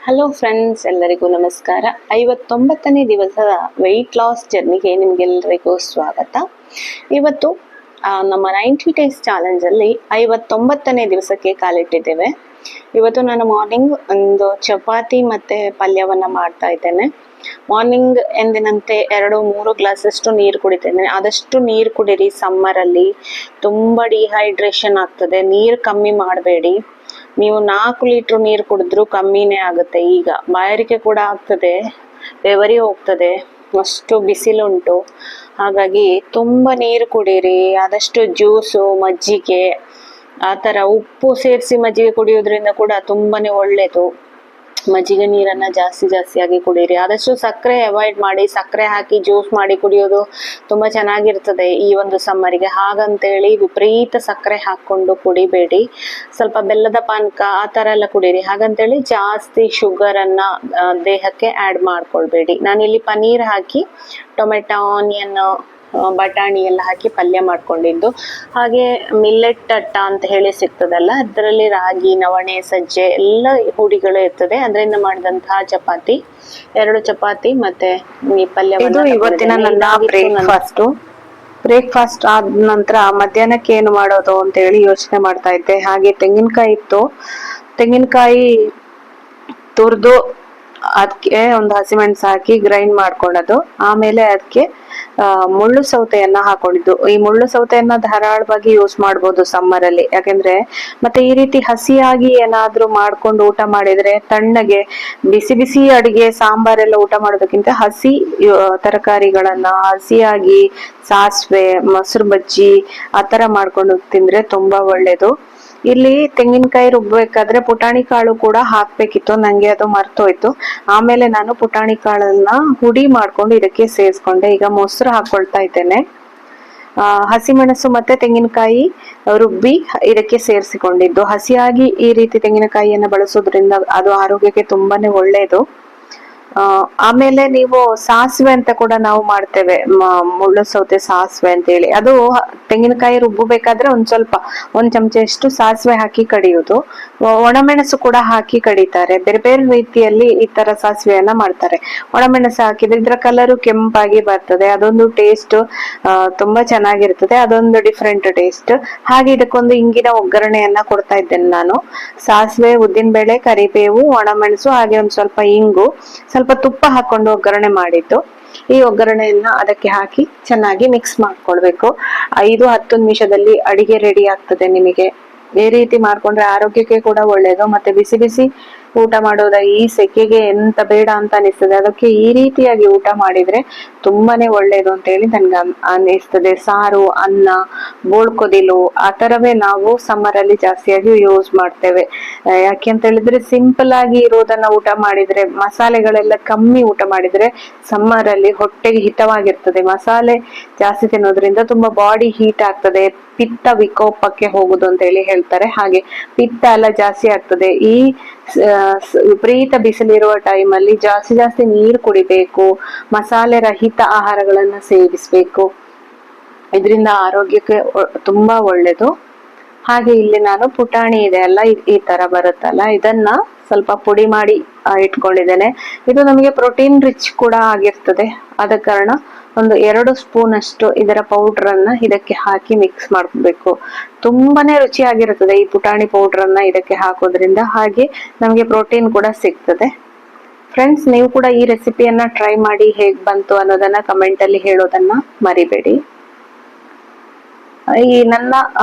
Hello friends, ಎಲ್ಲರಿಗೂ ನಮಸ್ಕಾರ. 59ನೇ ದಿವಸದ ವೆಯ್ಟ್ ಲಾಸ್ ಜರ್ನಿಗೆ ನಿಮಗೆಲ್ಲರಿಗೂ ಸ್ವಾಗತ. ಇವತ್ತು ನಮ್ಮ 90 ಡೇಸ್ ಚಾಲೆಂಜಲ್ಲಿ 59ನೇ ದಿವಸಕ್ಕೆ ಕಾಲಿಟ್ಟಿದ್ದೇವೆ. ಇವತ್ತು ನಾನು ಮಾರ್ನಿಂಗ್ ಒಂದು ಚಪಾತಿ ಮತ್ತು ಪಲ್ಯವನ್ನು ಮಾಡ್ತಾ ಇದ್ದೇನೆ. ಮಾರ್ನಿಂಗ್ ಎಂದಿನಂತೆ 2-3 ಗ್ಲಾಸಷ್ಟು ನೀರು ಕುಡಿತೇನೆ. ಆದಷ್ಟು ನೀರು ಕುಡೀರಿ. ಸಮ್ಮರಲ್ಲಿ ತುಂಬ ಡಿಹೈಡ್ರೇಷನ್ ಆಗ್ತದೆ. ನೀರು ಕಮ್ಮಿ ಮಾಡಬೇಡಿ. ನೀವು 4 ಲೀಟ್ರ್ ನೀರು ಕುಡಿದ್ರೂ ಕಮ್ಮಿನೇ ಆಗುತ್ತೆ. ಈಗ ಬಾಯಾರಿಕೆ ಕೂಡ ಆಗ್ತದೆ, ಬೆವರಿ ಹೋಗ್ತದೆ, ಅಷ್ಟು ಬಿಸಿಲುಂಟು. ಹಾಗಾಗಿ ತುಂಬ ನೀರು ಕುಡೀರಿ. ಆದಷ್ಟು ಜ್ಯೂಸು, ಮಜ್ಜಿಗೆ, ಆ ಥರ ಉಪ್ಪು ಸೇರಿಸಿ ಮಜ್ಜಿಗೆ ಕುಡಿಯೋದ್ರಿಂದ ಕೂಡ ತುಂಬಾನೇ ಒಳ್ಳೆಯದು. ಮಜ್ಜಿಗೆ ನೀರನ್ನು ಜಾಸ್ತಿಯಾಗಿ ಕುಡೀರಿ. ಆದಷ್ಟು ಸಕ್ಕರೆ ಅವಾಯ್ಡ್ ಮಾಡಿ. ಸಕ್ಕರೆ ಹಾಕಿ ಜ್ಯೂಸ್ ಮಾಡಿ ಕುಡಿಯೋದು ತುಂಬ ಚೆನ್ನಾಗಿರ್ತದೆ ಈ ಒಂದು ಸಮ್ಮರಿಗೆ. ಹಾಗಂತೇಳಿ ವಿಪರೀತ ಸಕ್ಕರೆ ಹಾಕ್ಕೊಂಡು ಕುಡಿಬೇಡಿ. ಸ್ವಲ್ಪ ಬೆಲ್ಲದ ಪಾನಕ ಆ ಥರ ಎಲ್ಲ ಕುಡೀರಿ. ಹಾಗಂತೇಳಿ ಜಾಸ್ತಿ ಶುಗರನ್ನು ದೇಹಕ್ಕೆ ಆ್ಯಡ್ ಮಾಡ್ಕೊಳ್ಬೇಡಿ. ನಾನಿಲ್ಲಿ ಪನ್ನೀರ್ ಹಾಕಿ ಟೊಮೆಟೊ, ಆನಿಯನ್, ಬಟಾಣಿ ಎಲ್ಲ ಹಾಕಿ ಪಲ್ಯ ಮಾಡ್ಕೊಂಡಿದ್ದು. ಹಾಗೆ ಮಿಲ್ಲೆಟ್ ಅಟ್ಟ ಅಂತ ಹೇಳಿ ಸಿಗ್ತದಲ್ಲ, ಅದರಲ್ಲಿ ರಾಗಿ, ನವಣೆ, ಸಜ್ಜೆ ಎಲ್ಲ ಹುಡಿಗಳು ಇರ್ತದೆ. ಅದರಿಂದ ಮಾಡಿದಂತಹ ಚಪಾತಿ, 2 ಚಪಾತಿ ಮತ್ತೆ ಈ ಪಲ್ಯವನ್ನು. ಇವತ್ತಿನ ನನ್ನ ಬ್ರೇಕ್ಫಾಸ್ಟ್ ಆದ ನಂತರ ಮಧ್ಯಾಹ್ನಕ್ಕೆ ಏನು ಮಾಡೋದು ಅಂತ ಹೇಳಿ ಯೋಚನೆ ಮಾಡ್ತಾ ಇದ್ದೆ. ಹಾಗೆ ತೆಂಗಿನಕಾಯಿ ಇತ್ತು. ತೆಂಗಿನಕಾಯಿ ತುರಿದು ಅದಕ್ಕೆ ಒಂದು ಹಸಿಮೆಣಸು ಹಾಕಿ ಗ್ರೈಂಡ್ ಮಾಡ್ಕೊಳ್ಳೋದು. ಆಮೇಲೆ ಅದಕ್ಕೆ ಮುಳ್ಳು ಸೌತೆಯನ್ನ ಹಾಕೊಂಡಿದ್ದು. ಈ ಮುಳ್ಳು ಸೌತೆಯನ್ನ ಧಾರಾಳವಾಗಿ ಯೂಸ್ ಮಾಡ್ಬೋದು ಸಮ್ಮರ್ ಅಲ್ಲಿ. ಯಾಕೆಂದ್ರೆ ಮತ್ತೆ ಈ ರೀತಿ ಹಸಿಯಾಗಿ ಏನಾದ್ರೂ ಮಾಡ್ಕೊಂಡು ಊಟ ಮಾಡಿದ್ರೆ ತಣ್ಣಗೆ ಬಿಸಿ ಅಡಿಗೆ ಸಾಂಬಾರೆಲ್ಲ ಊಟ ಮಾಡೋದಕ್ಕಿಂತ ಹಸಿ ತರಕಾರಿಗಳನ್ನ ಹಸಿಯಾಗಿ ಸಾಸಿವೆ, ಮೊಸರು ಬಜ್ಜಿ ಆ ತರ ಮಾಡ್ಕೊಂಡು ತಿಂದ್ರೆ ತುಂಬಾ ಒಳ್ಳೇದು. ಇಲ್ಲಿ ತೆಂಗಿನಕಾಯಿ ರುಬ್ಬೇಕಾದ್ರೆ ಪುಟಾಣಿ ಕಾಳು ಕೂಡ ಹಾಕ್ಬೇಕಿತ್ತು, ನಂಗೆ ಅದು ಮರ್ತೋಯ್ತು. ಆಮೇಲೆ ನಾನು ಪುಟಾಣಿ ಕಾಳನ್ನ ಹುಡಿ ಮಾಡ್ಕೊಂಡು ಇದಕ್ಕೆ ಸೇರಿಸ್ಕೊಂಡೆ. ಈಗ ಮೊಸರು ಹಾಕೊಳ್ತಾ ಇದ್ದೇನೆ. ಹಸಿಮೆಣಸು ಮತ್ತೆ ತೆಂಗಿನಕಾಯಿ ರುಬ್ಬಿ ಇದಕ್ಕೆ ಸೇರಿಸಿಕೊಂಡಿದ್ದು. ಹಸಿಯಾಗಿ ಈ ರೀತಿ ತೆಂಗಿನಕಾಯಿಯನ್ನು ಬಳಸೋದ್ರಿಂದ ಅದು ಆರೋಗ್ಯಕ್ಕೆ ತುಂಬಾನೇ ಒಳ್ಳೆಯದು. ಆಮೇಲೆ ನೀವು ಸಾಸಿವೆ ಅಂತ ಕೂಡ ನಾವು ಮಾಡ್ತೇವೆ, ಮುಳ್ಳು ಸೌತೆ ಸಾಸಿವೆ ಅಂತ ಹೇಳಿ. ಅದು ತೆಂಗಿನಕಾಯಿ ರುಬ್ಬಬೇಕಾದ್ರೆ ಒಂದ್ ಚಮಚಷ್ಟು ಸಾಸಿವೆ ಹಾಕಿ ಕಡಿಯುವುದು. ಒಣಮೆಣಸು ಕೂಡ ಹಾಕಿ ಕಡಿತಾರೆ. ಬೇರೆ ಬೇರೆ ರೀತಿಯಲ್ಲಿ ಈ ತರ ಸಾಸಿವೆಯನ್ನ ಮಾಡ್ತಾರೆ. ಒಣಮೆಣಸು ಹಾಕಿದ್ರೆ ಇದ್ರ ಕಲರು ಕೆಂಪಾಗಿ ಬರ್ತದೆ. ಅದೊಂದು ಟೇಸ್ಟ್ ತುಂಬಾ ಚೆನ್ನಾಗಿರ್ತದೆ. ಅದೊಂದು ಡಿಫ್ರೆಂಟ್ ಟೇಸ್ಟ್. ಹಾಗೆ ಇದಕ್ಕೊಂದು ಇಂಗಿನ ಒಗ್ಗರಣೆಯನ್ನ ಕೊಡ್ತಾ ಇದ್ದೇನೆ ನಾನು. ಸಾಸಿವೆ, ಉದ್ದಿನಬೇಳೆ, ಕರಿಬೇವು, ಒಣಮೆಣಸು, ಹಾಗೆ ಒಂದ್ ಸ್ವಲ್ಪ ಇಂಗು, ಸ್ವಲ್ಪ ತುಪ್ಪ ಹಾಕೊಂಡು ಒಗ್ಗರಣೆ ಮಾಡಿದ್ದು. ಈ ಒಗ್ಗರಣೆಯನ್ನ ಅದಕ್ಕೆ ಹಾಕಿ ಚೆನ್ನಾಗಿ ಮಿಕ್ಸ್ ಮಾಡ್ಕೊಳ್ಬೇಕು. 5-10 ನಿಮಿಷದಲ್ಲಿ ಅಡಿಗೆ ರೆಡಿ ಆಗ್ತದೆ ನಿಮಗೆ. ಈ ರೀತಿ ಮಾಡ್ಕೊಂಡ್ರೆ ಆರೋಗ್ಯಕ್ಕೆ ಕೂಡ ಒಳ್ಳೇದು. ಮತ್ತೆ ಬಿಸಿ ಊಟ ಮಾಡೋದ ಈ ಸೆಕೆಗೆ ಎಂತ ಬೇಡ ಅಂತ ಅನಿಸ್ತದೆ. ಅದಕ್ಕೆ ಈ ರೀತಿಯಾಗಿ ಊಟ ಮಾಡಿದ್ರೆ ತುಂಬಾನೇ ಒಳ್ಳೇದು ಅಂತ ಹೇಳಿ ನನ್ಗೆ ಅನಿಸ್ತದೆ. ಸಾರು, ಅನ್ನ, ಬೋಳ್ಕೊದಿಲು ಆ ತರವೇ ನಾವು ಸಮ್ಮರ್ ಅಲ್ಲಿ ಜಾಸ್ತಿಯಾಗಿ ಯೂಸ್ ಮಾಡ್ತೇವೆ. ಯಾಕೆ ಅಂತ ಹೇಳಿದ್ರೆ ಸಿಂಪಲ್ ಆಗಿ ಇರೋದನ್ನ ಊಟ ಮಾಡಿದ್ರೆ, ಮಸಾಲೆಗಳೆಲ್ಲ ಕಮ್ಮಿ ಊಟ ಮಾಡಿದ್ರೆ ಸಮ್ಮರ್ ಅಲ್ಲಿ ಹೊಟ್ಟೆಗೆ ಹಿತವಾಗಿರ್ತದೆ. ಮಸಾಲೆ ಜಾಸ್ತಿ ತಿನ್ನೋದ್ರಿಂದ ತುಂಬಾ ಬಾಡಿ ಹೀಟ್ ಆಗ್ತದೆ, ಪಿತ್ತ ವಿಕೋಪಕ್ಕೆ ಹೋಗುದು ಅಂತ ಹೇಳಿ ಹೇಳ್ತಾರೆ. ಹಾಗೆ ಪಿತ್ತ ಎಲ್ಲ ಜಾಸ್ತಿ ಆಗ್ತದೆ. ಈ ವಿಪರೀತ ಬಿಸಿಲಿರುವ ಟೈಮ್ ಅಲ್ಲಿ ಜಾಸ್ತಿ ನೀರು ಕುಡಿಬೇಕು. ಮಸಾಲೆ ರಹಿತ ಆಹಾರಗಳನ್ನ ಸೇವಿಸ್ಬೇಕು. ಇದರಿಂದ ಆರೋಗ್ಯಕ್ಕೆ ತುಂಬಾ ಒಳ್ಳೇದು. ಹಾಗೆ ಇಲ್ಲಿ ನಾನು ಪುಟಾಣಿ ಇದೆ ಅಲ್ಲ, ಈ ತರ ಬರುತ್ತಲ್ಲ, ಇದನ್ನ ಸ್ವಲ್ಪ ಪುಡಿ ಮಾಡಿ ಇಟ್ಕೊಂಡಿದ್ದೇನೆ. ಇದು ನಮಗೆ ಪ್ರೋಟೀನ್ ರಿಚ್ ಕೂಡ ಆಗಿರ್ತದೆ. ಆದ ಕಾರಣ ಒಂದು 2 ಸ್ಪೂನ್ ಅಷ್ಟು ಇದರ ಪೌಡರ್ ಅನ್ನ ಇದಕ್ಕೆ ಹಾಕಿ ಮಿಕ್ಸ್ ಮಾಡ್ಬೇಕು. ತುಂಬಾನೇ ರುಚಿಯಾಗಿರುತ್ತದೆ ಈ ಪುಟಾಣಿ ಪೌಡರ್ ಅನ್ನ ಇದಕ್ಕೆ ಹಾಕೋದ್ರಿಂದ. ಹಾಗೆ ನಮಗೆ ಪ್ರೋಟೀನ್ ಕೂಡ ಸಿಗ್ತದೆ. ಫ್ರೆಂಡ್ಸ್, ನೀವು ಕೂಡ ಈ ರೆಸಿಪಿಯನ್ನ ಟ್ರೈ ಮಾಡಿ ಹೇಗ್ ಬಂತು ಅನ್ನೋದನ್ನ ಕಮೆಂಟ್ ಅಲ್ಲಿ ಹೇಳೋದನ್ನ ಮರಿಬೇಡಿ. ಈ ನನ್ನ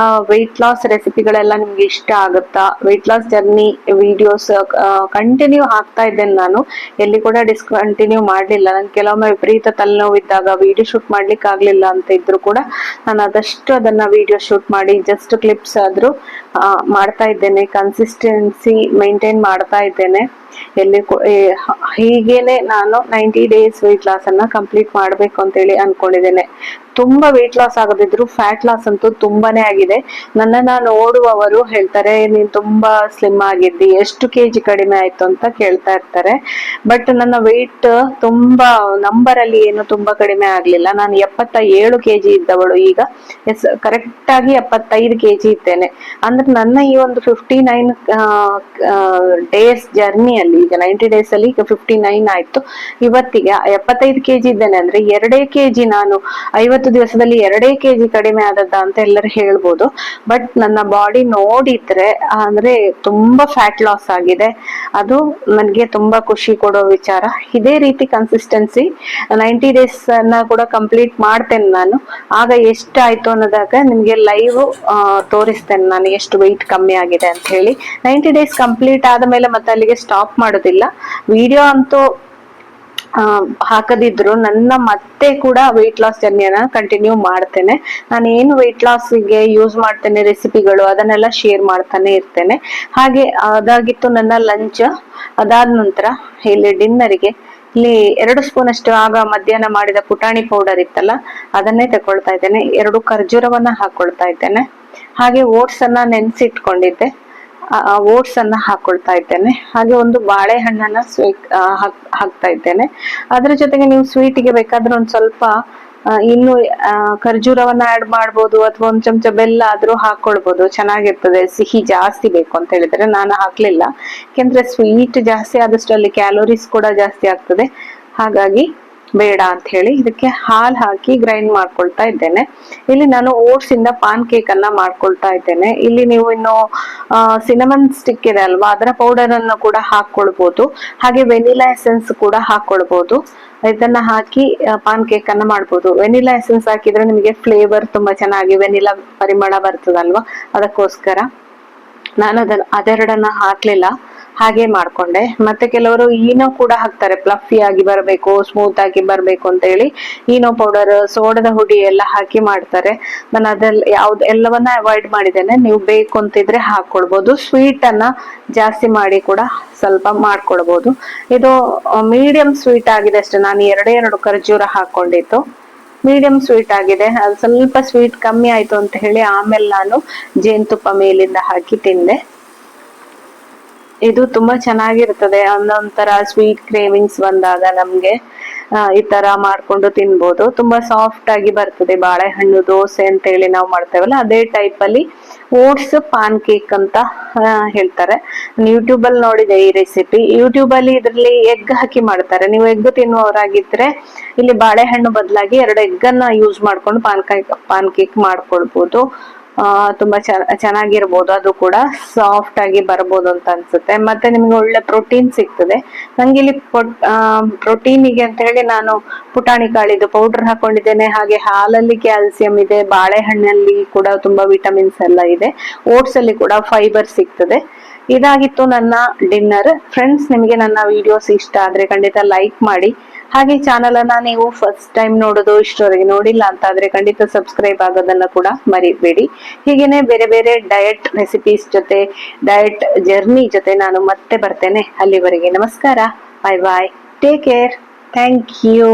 ವೆಯ್ಟ್ ಲಾಸ್ ರೆಸಿಪಿಗಳೆಲ್ಲ ನಿಮ್ಗೆ ಇಷ್ಟ ಆಗುತ್ತಾ? Weight loss journey videos continue ಹಾಕ್ತಾ ಇದ್ದೇನೆ ನಾನು. ಎಲ್ಲಿ ಕೂಡ ಡಿಸ್ಕಂಟಿನ್ಯೂ ಮಾಡ್ಲಿಲ್ಲ. ನನ್ ಕೆಲವೊಮ್ಮೆ ವಿಪರೀತ ತಲೆನೋವಿದ್ದಾಗ ವಿಡಿಯೋ ಶೂಟ್ ಮಾಡ್ಲಿಕ್ಕೆ ಆಗ್ಲಿಲ್ಲ ಅಂತ ಇದ್ರು ಕೂಡ ನಾನು ಆದಷ್ಟು ಅದನ್ನ ವಿಡಿಯೋ ಶೂಟ್ ಮಾಡಿ ಜಸ್ಟ್ ಕ್ಲಿಪ್ಸ್ ಆದ್ರೂ ಮಾಡ್ತಾ ಇದ್ದೇನೆ. ಕನ್ಸಿಸ್ಟೆನ್ಸಿ ಮೇಂಟೈನ್ ಮಾಡ್ತಾ ಇದ್ದೇನೆ. ಹೀಗೇನೆ ನಾನು 90 ಡೇಸ್ ವೆಯ್ಟ್ ಲಾಸ್ ಅನ್ನ ಕಂಪ್ಲೀಟ್ ಮಾಡ್ಬೇಕು ಅಂತ ಹೇಳಿ ಅನ್ಕೊಂಡಿದ್ದೇನೆ. ತುಂಬಾ ವೆಯ್ಟ್ ಲಾಸ್ ಆಗದಿದ್ರು ಫ್ಯಾಟ್ ಲಾಸ್ ಅಂತೂ ತುಂಬಾನೇ ಆಗಿದೆ. ನನ್ನನ್ನ ನೋಡುವವರು ಹೇಳ್ತಾರೆ, ನೀನ್ ತುಂಬಾ ಸ್ಲಿಮ್ ಆಗಿದ್ದಿ, ಎಷ್ಟು ಕೆಜಿ ಕಡಿಮೆ ಆಯ್ತು ಅಂತ ಕೇಳ್ತಾ ಇರ್ತಾರೆ. ಬಟ್ ನನ್ನ ವೆಯ್ಟ್ ತುಂಬಾ ನಂಬರ್ ಅಲ್ಲಿ ಏನು ತುಂಬಾ ಕಡಿಮೆ ಆಗ್ಲಿಲ್ಲ. ನಾನು 77 ಕೆಜಿ ಇದ್ದವಳು ಈಗ ಕರೆಕ್ಟ್ ಆಗಿ 75 ಕೆಜಿ ಇದ್ದೇನೆ. ಅಂದ್ರೆ ನನ್ನ ಈ ಒಂದು 59 ಡೇಸ್ ಜರ್ನಿಯಲ್ಲಿ ಅಲ್ಲಿ. ಈಗ 90 days ಅಲ್ಲಿ ಈಗ 59 ಆಯ್ತು. ಇವತ್ತಿಗೆ 75 kg ಇದ್ದೇನೆ ಅಂದ್ರೆ 2 kg ನಾನು 50 ದಿವಸದಲ್ಲಿ 2 kg ಕಡಿಮೆ ಆದದ್ದ ಅಂತ ಎಲ್ಲರೂ ಹೇಳ್ಬೋದು. ಬಟ್ ನನ್ನ ಬಾಡಿ ನೋಡಿದ್ರೆ ಅಂದ್ರೆ ತುಂಬಾ ಫ್ಯಾಟ್ ಲಾಸ್ ಆಗಿದೆ. ಅದು ನನಗೆ ತುಂಬಾ ಖುಷಿ ಕೊಡೋ ವಿಚಾರ. ಇದೇ ರೀತಿ ಕನ್ಸಿಸ್ಟೆನ್ಸಿ 90 days ಅನ್ನ ಕೂಡ ಕಂಪ್ಲೀಟ್ ಮಾಡ್ತೇನೆ ನಾನು. ಆಗ ಎಷ್ಟಾಯ್ತು ಅನ್ನೋದಾಗ ನಿಮ್ಗೆ ಲೈವ್ ತೋರಿಸ್ತೇನೆ ನಾನು ಎಷ್ಟು ವೆಯ್ಟ್ ಕಮ್ಮಿ ಆಗಿದೆ ಅಂತ ಹೇಳಿ. 90 days ಕಂಪ್ಲೀಟ್ ಆದ್ಮೇಲೆ ಮತ್ತೆ ಅಲ್ಲಿಗೆ ಸ್ಟಾಪ್ ಮಾಡೋದಿಲ್ಲ. ವಿಡಿಯೋ ಅಂತೂ ಹಾಕದಿದ್ರು ನನ್ನ ಮತ್ತೆ ಕೂಡ ವೆಯ್ಟ್ ಲಾಸ್ ಜರ್ನಿಯನ್ನ ಕಂಟಿನ್ಯೂ ಮಾಡ್ತೇನೆ. ನಾನು ಏನು ವೆಯ್ಟ್ ಲಾಸ್ಗೆ ಯೂಸ್ ಮಾಡ್ತೇನೆ ರೆಸಿಪಿಗಳು ಅದನ್ನೆಲ್ಲ ಶೇರ್ ಮಾಡ್ತಾನೆ ಇರ್ತೇನೆ. ಹಾಗೆ ಅದಾಗಿತ್ತು ನನ್ನ ಲಂಚ್. ಅದಾದ ನಂತರ ಇಲ್ಲಿ ಡಿನ್ನರ್ಗೆ ಇಲ್ಲಿ 2 ಸ್ಪೂನ್ ಅಷ್ಟು ಆಗ ಮಧ್ಯಾಹ್ನ ಮಾಡಿದ ಪುಟಾಣಿ ಪೌಡರ್ ಇತ್ತಲ್ಲ ಅದನ್ನೇ ತಕೊಳ್ತಾ ಇದ್ದೇನೆ. 2 ಖರ್ಜೂರವನ್ನ ಹಾಕೊಳ್ತಾ ಇದ್ದೇನೆ. ಹಾಗೆ ಓಟ್ಸ್ ಅನ್ನ ನೆನ್ಸಿಟ್ಕೊಂಡಿದ್ದೆ, ಓಟ್ಸ್ ಅನ್ನ ಹಾಕೊಳ್ತಾ ಇದ್ದೇನೆ. ಹಾಗೆ ಒಂದು ಬಾಳೆಹಣ್ಣನ್ನ ಹಾಕ್ತಾ ಇದ್ದೇನೆ. ಅದ್ರ ಜೊತೆಗೆ ನೀವು ಸ್ವೀಟಿಗೆ ಬೇಕಾದ್ರೆ ಒಂದ್ ಸ್ವಲ್ಪ ಇನ್ನು ಖರ್ಜೂರವನ್ನ ಆಡ್ ಮಾಡ್ಬೋದು, ಅಥವಾ ಒಂದ್ ಚಮಚ ಬೆಲ್ಲ ಆದ್ರೂ ಹಾಕೊಳ್ಬೋದು, ಚೆನ್ನಾಗಿರ್ತದೆ. ಸಿಹಿ ಜಾಸ್ತಿ ಬೇಕು ಅಂತ ಹೇಳಿದ್ರೆ ನಾನು ಹಾಕ್ಲಿಲ್ಲ, ಯಾಕೆಂದ್ರೆ ಸ್ವೀಟ್ ಜಾಸ್ತಿ ಆದಷ್ಟು ಅಲ್ಲಿ ಕ್ಯಾಲೋರೀಸ್ ಕೂಡ ಜಾಸ್ತಿ ಆಗ್ತದೆ. ಹಾಗಾಗಿ ಬೇಡ ಅಂತ ಹೇಳಿ ಇದಕ್ಕೆ ಹಾಲು ಹಾಕಿ ಗ್ರೈಂಡ್ ಮಾಡ್ಕೊಳ್ತಾ ಇದ್ದೇನೆ. ಇಲ್ಲಿ ನಾನು ಓಟ್ಸ್ ಇಂದ ಪಾನ್ ಕೇಕ್ ಅನ್ನ ಮಾಡ್ಕೊಳ್ತಾ ಇದ್ದೇನೆ. ಇಲ್ಲಿ ನೀವು ಇನ್ನು ಸಿನಮನ್ ಸ್ಟಿಕ್ ಇದೆ ಅಲ್ವಾ, ಅದರ ಪೌಡರ್ ಅನ್ನು ಕೂಡ ಹಾಕೊಳ್ಬಹುದು. ಹಾಗೆ ವೆನಿಲಾ ಎಸೆನ್ಸ್ ಕೂಡ ಹಾಕೊಳ್ಬಹುದು. ಇದನ್ನ ಹಾಕಿ ಪಾನ್ ಕೇಕ್ ಅನ್ನ ಮಾಡ್ಬೋದು. ವೆನಿಲಾ ಎಸೆನ್ಸ್ ಹಾಕಿದ್ರೆ ನಿಮಗೆ ಫ್ಲೇವರ್ ತುಂಬಾ ಚೆನ್ನಾಗಿ ವೆನಿಲಾ ಪರಿಮಳ ಬರ್ತದಲ್ವಾ, ಅದಕ್ಕೋಸ್ಕರ ನಾನು ಅದೆರಡನ್ನ ಹಾಕ್ಲಿಲ್ಲ, ಹಾಗೆ ಮಾಡ್ಕೊಂಡೆ. ಮತ್ತೆ ಕೆಲವರು ಈನೋ ಕೂಡ ಹಾಕ್ತಾರೆ, ಪ್ಲಫಿ ಆಗಿ ಬರ್ಬೇಕು, ಸ್ಮೂತ್ ಆಗಿ ಬರ್ಬೇಕು ಅಂತ ಹೇಳಿ ಈನೋ ಪೌಡರ್, ಸೋಡದ ಹುಡಿ ಎಲ್ಲ ಹಾಕಿ ಮಾಡ್ತಾರೆ. ನಾನು ಎಲ್ಲವನ್ನ ಅವಾಯ್ಡ್ ಮಾಡಿದ್ದೇನೆ. ನೀವು ಬೇಕು ಅಂತಿದ್ರೆ ಹಾಕೊಳ್ಬಹುದು. ಸ್ವೀಟ್ ಅನ್ನ ಜಾಸ್ತಿ ಮಾಡಿ ಕೂಡ ಸ್ವಲ್ಪ ಮಾಡ್ಕೊಳ್ಬಹುದು. ಇದು ಮೀಡಿಯಂ ಸ್ವೀಟ್ ಆಗಿದೆ ಅಷ್ಟೇ. ನಾನು 2 ಖರ್ಜೂರ ಹಾಕೊಂಡಿತ್ತು, ಮೀಡಿಯಂ ಸ್ವೀಟ್ ಆಗಿದೆ. ಅದು ಸ್ವಲ್ಪ ಸ್ವೀಟ್ ಕಮ್ಮಿ ಆಯ್ತು ಅಂತ ಹೇಳಿ ಆಮೇಲೆ ನಾನು ಜೇನುತುಪ್ಪ ಮೇಲಿಂದ ಹಾಕಿ ತಿಂದೆ. ಇದು ತುಂಬಾ ಚೆನ್ನಾಗಿರ್ತದೆ. ಒಂದೊಂಥರ ಸ್ವೀಟ್ ಕ್ರೇವಿಂಗ್ಸ್ ಬಂದಾಗ ನಮ್ಗೆ ಈ ತರ ಮಾಡ್ಕೊಂಡು ತಿನ್ಬೋದು. ತುಂಬಾ ಸಾಫ್ಟ್ ಆಗಿ ಬರ್ತದೆ. ಬಾಳೆಹಣ್ಣು ದೋಸೆ ಅಂತ ಹೇಳಿ ನಾವು ಮಾಡ್ತೇವಲ್ಲ, ಅದೇ ಟೈಪ್ ಅಲ್ಲಿ ಓಟ್ಸ್ ಪಾನ್ ಕೇಕ್ ಅಂತ ಹೇಳ್ತಾರೆ. ಯೂಟ್ಯೂಬ್ ಅಲ್ಲಿ ನೋಡಿದೆ ಈ ರೆಸಿಪಿ. ಯೂಟ್ಯೂಬ್ ಅಲ್ಲಿ ಇದ್ರಲ್ಲಿ ಎಗ್ ಹಾಕಿ ಮಾಡ್ತಾರೆ. ನೀವು ಎಗ್ ತಿನ್ನುವವರಾಗಿದ್ರೆ ಇಲ್ಲಿ ಬಾಳೆಹಣ್ಣು ಬದಲಾಗಿ 2 ಎಗ್ ಅನ್ನ ಯೂಸ್ ಮಾಡ್ಕೊಂಡು ಪಾನ್ ಕೇಕ್ ಮಾಡ್ಕೊಳ್ಬಹುದು. ತುಂಬಾ ಚೆನ್ನಾಗಿರ್ಬೋದು. ಅದು ಕೂಡ ಸಾಫ್ಟ್ ಆಗಿ ಬರ್ಬೋದು ಅಂತ ಅನ್ಸುತ್ತೆ. ಮತ್ತೆ ನಿಮ್ಗೆ ಒಳ್ಳೆ ಪ್ರೋಟೀನ್ ಸಿಗ್ತದೆ. ನಂಗೆ ಇಲ್ಲಿ ಪ್ರೋಟೀನಿಗೆ ಅಂತ ಹೇಳಿ ನಾನು ಪುಟಾಣಿ ಕಾಳಿದು ಪೌಡರ್ ಹಾಕೊಂಡಿದ್ದೇನೆ. ಹಾಗೆ ಹಾಲಲ್ಲಿ ಕ್ಯಾಲ್ಸಿಯಂ ಇದೆ, ಬಾಳೆಹಣ್ಣಲ್ಲಿ ಕೂಡ ತುಂಬಾ ವಿಟಮಿನ್ಸ್ ಎಲ್ಲ ಇದೆ, ಓಟ್ಸ್ ಅಲ್ಲಿ ಕೂಡ ಫೈಬರ್ ಸಿಗ್ತದೆ. ಇದಾಗಿತ್ತು ನನ್ನ ಡಿನ್ನರ್. ಫ್ರೆಂಡ್ಸ್, ನಿಮಗೆ ನನ್ನ ವಿಡಿಯೋಸ್ ಇಷ್ಟ ಆದ್ರೆ ಖಂಡಿತ ಲೈಕ್ ಮಾಡಿ. ಹಾಗೆ ಚಾನಲ್ ಅನ್ನ ನೀವು ಫಸ್ಟ್ ಟೈಮ್ ನೋಡೋದು, ಇಷ್ಟವರೆಗೆ ನೋಡಿಲ್ಲ ಅಂತ ಆದ್ರೆ ಖಂಡಿತ ಸಬ್ಸ್ಕ್ರೈಬ್ ಆಗೋದನ್ನ ಕೂಡ ಮರಿಬೇಡಿ. ಹೀಗೇನೆ ಬೇರೆ ಬೇರೆ ಡಯಟ್ ರೆಸಿಪೀಸ್ ಜೊತೆ, ಡಯಟ್ ಜರ್ನಿ ಜೊತೆ ನಾನು ಮತ್ತೆ ಬರ್ತೇನೆ. ಅಲ್ಲಿವರೆಗೆ ನಮಸ್ಕಾರ, ಬಾಯ್ ಬಾಯ್, ಟೇಕ್ ಕೇರ್, ಥ್ಯಾಂಕ್ ಯು.